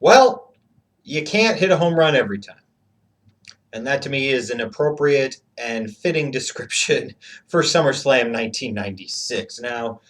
Well, you can't hit a home run every time. And that to me is an appropriate and fitting description for SummerSlam 1996. Now,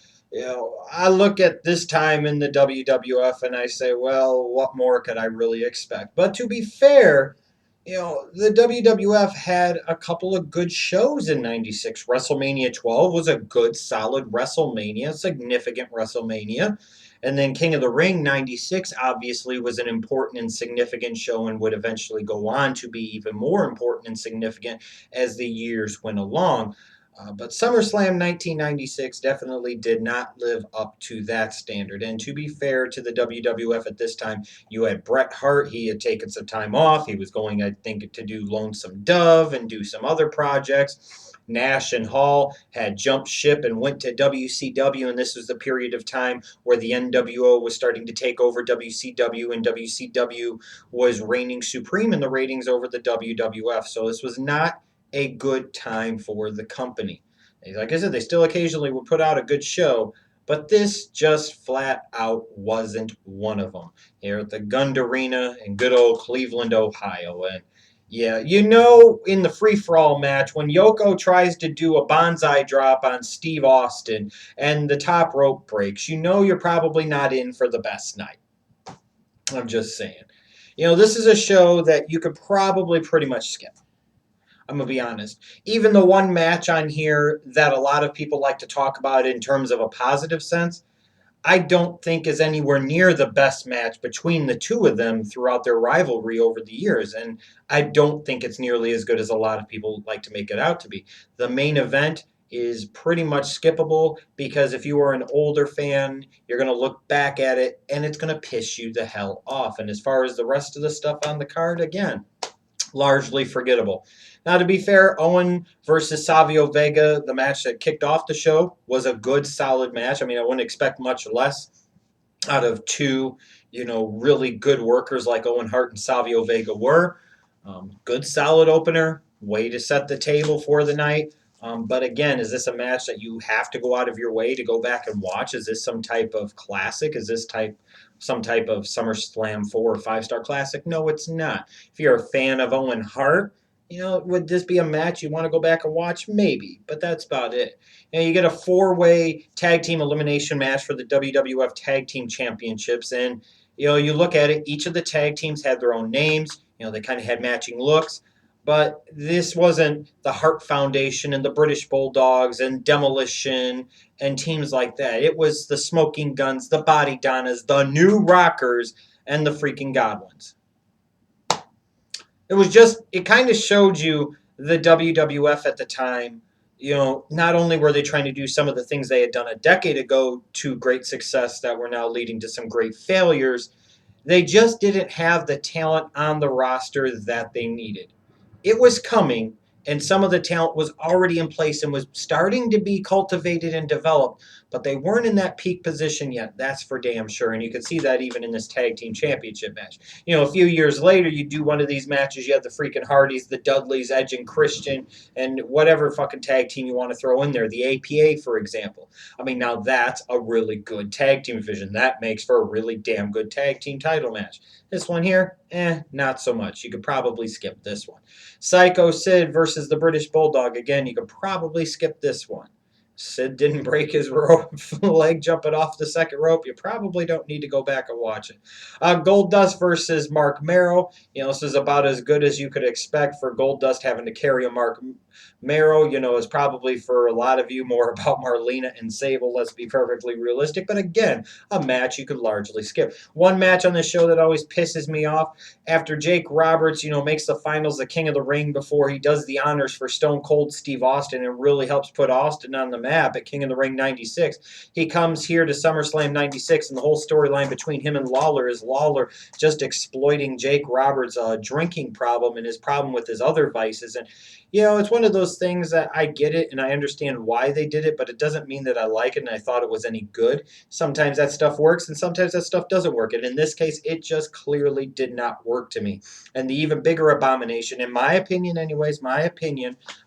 I look at this time in the WWF and I say, well, what more could I really expect? But to be fair, the WWF had a couple of good shows in 96. WrestleMania 12 was a good, solid WrestleMania, significant WrestleMania. And then King of the Ring 96 obviously was an important and significant show and would eventually go on to be even more important and significant as the years went along. But SummerSlam 1996 definitely did not live up to that standard. And to be fair to the WWF at this time, you had Bret Hart. He had taken some time off. He was going, I think, to do Lonesome Dove and do some other projects. Nash and Hall had jumped ship and went to WCW, and this was the period of time where the NWO was starting to take over WCW, and WCW was reigning supreme in the ratings over the WWF. So this was not a good time for the company. Like I said, they still occasionally would put out a good show, but this just flat out wasn't one of them. Here at the Gund Arena in good old Cleveland, Ohio. And yeah, in the free for all match, when Yoko tries to do a bonsai drop on Steve Austin and the top rope breaks, you're probably not in for the best night. I'm just saying. This is a show that you could probably pretty much skip. I'm going to be honest. Even the one match on here that a lot of people like to talk about in terms of a positive sense, I don't think is anywhere near the best match between the two of them throughout their rivalry over the years. And I don't think it's nearly as good as a lot of people like to make it out to be. The main event is pretty much skippable because if you are an older fan, you're going to look back at it and it's going to piss you the hell off. And as far as the rest of the stuff on the card, again, largely forgettable. Now, to be fair, Owen versus Savio Vega, the match that kicked off the show, was a good, solid match. I mean, I wouldn't expect much less out of two, really good workers like Owen Hart and Savio Vega were. Good, solid opener, way to set the table for the night. But again, is this a match that you have to go out of your way to go back and watch? Is this some type of classic? Is this some type of SummerSlam 4 or 5 star classic? No, it's not. If you're a fan of Owen Hart, would this be a match you want to go back and watch? Maybe, but that's about it. You get a 4-way tag team elimination match for the WWF Tag Team Championships, and you look at it. Each of the tag teams had their own names. They kind of had matching looks. But this wasn't the Hart Foundation and the British Bulldogs and Demolition and teams like that. It was the Smoking Guns, the Body Donnas, the New Rockers, and the freaking Godwins. It kind of showed you the WWF at the time. Not only were they trying to do some of the things they had done a decade ago to great success that were now leading to some great failures, they just didn't have the talent on the roster that they needed. It was coming, and some of the talent was already in place and was starting to be cultivated and developed, but they weren't in that peak position yet. That's for damn sure. And you could see that even in this tag team championship match. A few years later, you do one of these matches, you have the freaking Hardys, the Dudleys, Edge and Christian, and whatever fucking tag team you want to throw in there. The APA, for example. I mean, now that's a really good tag team division. That makes for a really damn good tag team title match. This one here, not so much. You could probably skip this one. Psycho Sid versus the British Bulldog. Again, you could probably skip this one. Sid didn't break his leg jumping off the second rope. You probably don't need to go back and watch it. Goldust versus Mark Merrow. This is about as good as you could expect for Goldust having to carry a Mark Merrow. Is probably for a lot of you more about Marlena and Sable. Let's be perfectly realistic. But again, a match you could largely skip. One match on this show that always pisses me off after Jake Roberts, makes the finals the King of the Ring before he does the honors for Stone Cold Steve Austin and really helps put Austin on the map at King of the Ring 96. He comes here to SummerSlam 96, and the whole storyline between him and Lawler is Lawler just exploiting Jake Roberts' drinking problem and his problem with his other vices. And, it's one of those things that I get it and I understand why they did it, but it doesn't mean that I like it and I thought it was any good. Sometimes that stuff works and sometimes that stuff doesn't work. And in this case, it just clearly did not work to me. And the even bigger abomination, in my opinion anyways,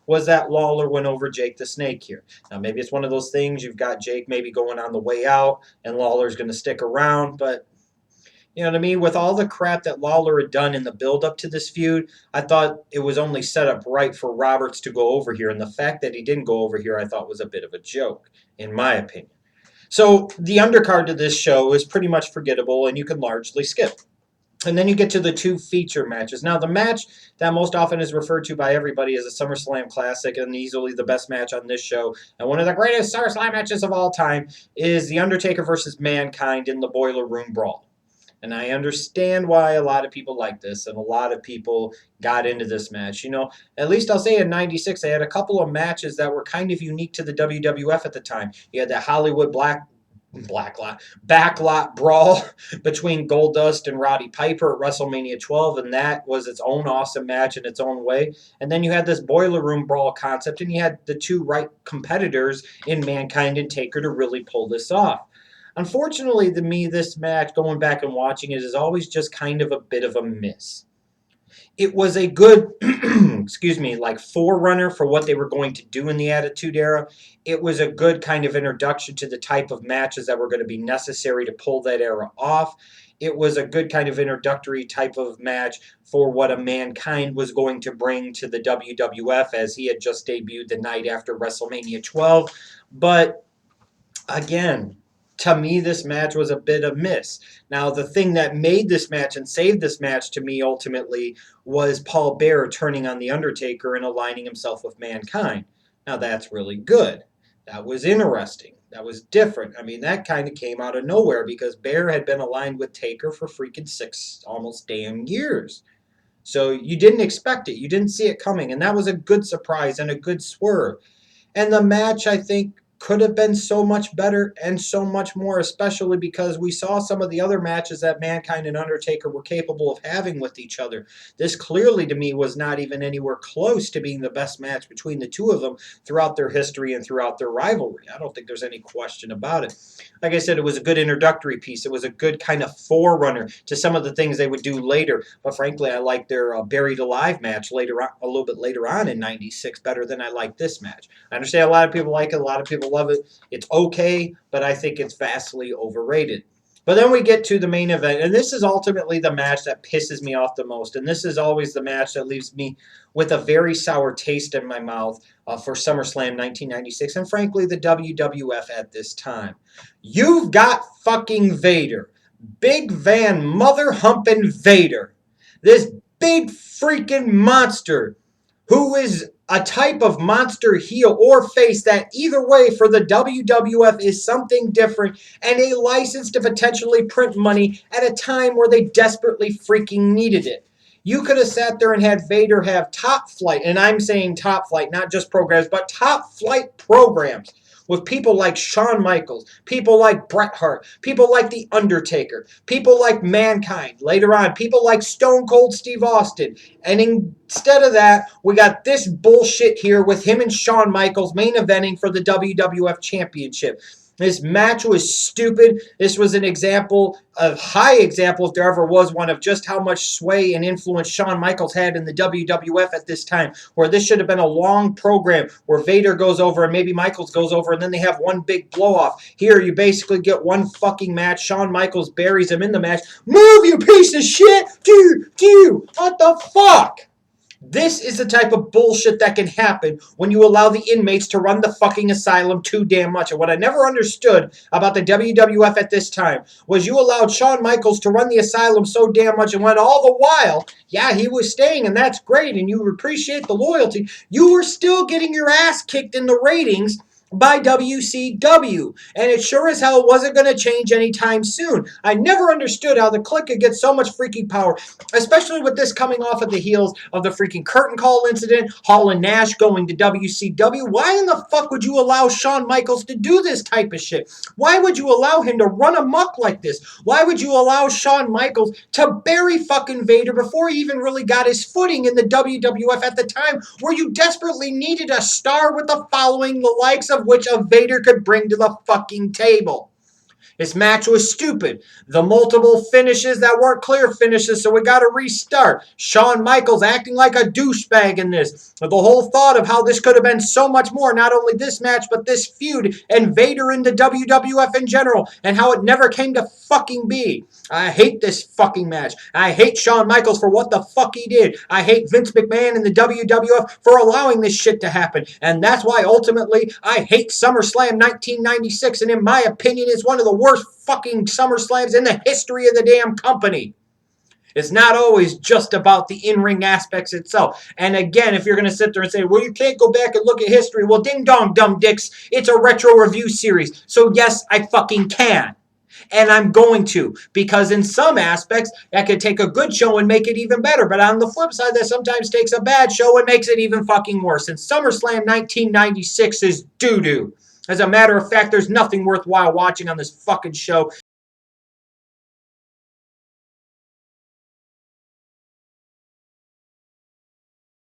was that Lawler went over Jake the Snake here. Now, maybe it's one of those things, you've got Jake maybe going on the way out and Lawler's going to stick around, but You know what I mean? With all the crap that Lawler had done in the build up to this feud, I thought it was only set up right for Roberts to go over here. And the fact that he didn't go over here, I thought was a bit of a joke, in my opinion. So the undercard to this show is pretty much forgettable and you can largely skip. And then you get to the two feature matches. Now, the match that most often is referred to by everybody as a SummerSlam Classic and easily the best match on this show, and one of the greatest SummerSlam matches of all time, is The Undertaker versus Mankind in the Boiler Room Brawl. And I understand why a lot of people like this, and a lot of people got into this match. You know, at least I'll say in '96, they had a couple of matches that were kind of unique to the WWF at the time. You had that Hollywood backlot brawl between Goldust and Roddy Piper at WrestleMania 12, and that was its own awesome match in its own way. And then you had this Boiler Room Brawl concept, and you had the two right competitors in Mankind and Taker to really pull this off. Unfortunately, to me, this match, going back and watching it, is always just kind of a bit of a miss. It was a good, excuse me, like forerunner for what they were going to do in the Attitude Era. It was a good kind of introduction to the type of matches that were going to be necessary to pull that era off. It was a good kind of introductory type of match for what a Mankind was going to bring to the WWF as he had just debuted the night after WrestleMania 12. But again, to me, this match was a bit of miss. Now, the thing that made this match and saved this match to me ultimately was Paul Bearer turning on The Undertaker and aligning himself with Mankind. Now, that's really good. That was interesting. That was different. I mean, that kind of came out of nowhere because Bearer had been aligned with Taker for freaking 6 almost damn years. So you didn't expect it. You didn't see it coming. And that was a good surprise and a good swerve. And the match, I think, could have been so much better and so much more, especially because we saw some of the other matches that Mankind and Undertaker were capable of having with each other. This clearly, to me, was not even anywhere close to being the best match between the two of them throughout their history and throughout their rivalry. I don't think there's any question about it. Like I said, it was a good introductory piece. It was a good kind of forerunner to some of the things they would do later. But frankly, I like their Buried Alive match later on, a little bit later on in '96 better than I like this match. I understand a lot of people like it. A lot of people love it. It's okay, but I think it's vastly overrated. But then we get to the main event, and this is ultimately the match that pisses me off the most. And this is always the match that leaves me with a very sour taste in my mouth for SummerSlam 1996, and frankly, the WWF at this time. You've got fucking Vader. Big Van Mother Humpin' Vader. This big freaking monster who is a type of monster heel or face that either way for the WWF is something different and a license to potentially print money at a time where they desperately freaking needed it. You could have sat there and had Vader have top flight, and I'm saying top flight, not just programs, but top flight programs with people like Shawn Michaels, people like Bret Hart, people like The Undertaker, people like Mankind, later on, people like Stone Cold Steve Austin. And instead of that, we got this bullshit here with him and Shawn Michaels main eventing for the WWF Championship. This match was stupid. This was an example, a high example, if there ever was one, of just how much sway and influence Shawn Michaels had in the WWF at this time, where this should have been a long program where Vader goes over and maybe Michaels goes over and then they have one big blow-off. Here, you basically get one fucking match. Shawn Michaels buries him in the match. Move, you piece of shit! What the fuck? This is the type of bullshit that can happen when you allow the inmates to run the fucking asylum too damn much. And what I never understood about the WWF at this time was you allowed Shawn Michaels to run the asylum so damn much, and when all the while, yeah, he was staying, and that's great, and you appreciate the loyalty, you were still getting your ass kicked in the ratings by WCW, and it sure as hell wasn't going to change anytime soon. I never understood how the Clique could get so much freaking power, especially with this coming off of the heels of the freaking curtain call incident, Hall and Nash going to WCW. Why in the fuck would you allow Shawn Michaels to do this type of shit? Why would you allow him to run amok like this? Why would you allow Shawn Michaels to bury fucking Vader before he even really got his footing in the WWF at the time, where you desperately needed a star with a following the likes of which a Vader could bring to the fucking table? This match was stupid. The multiple finishes that weren't clear finishes, so we got to restart. Shawn Michaels acting like a douchebag in this. The whole thought of how this could have been so much more, not only this match, but this feud and Vader into WWF in general, and how it never came to fucking be. I hate this fucking match. I hate Shawn Michaels for what the fuck he did. I hate Vince McMahon and the WWF for allowing this shit to happen. And that's why ultimately I hate SummerSlam 1996, and in my opinion is one of the worst fucking SummerSlams in the history of the damn company. It's not always just about the in-ring aspects itself. And again, if you're going to sit there and say, well, you can't go back and look at history. Well, ding dong, dumb dicks. It's a retro review series. So yes, I fucking can. And I'm going to, because in some aspects, that could take a good show and make it even better. But on the flip side, that sometimes takes a bad show and makes it even fucking worse. And SummerSlam 1996 is doo-doo. As a matter of fact, there's nothing worthwhile watching on this fucking show.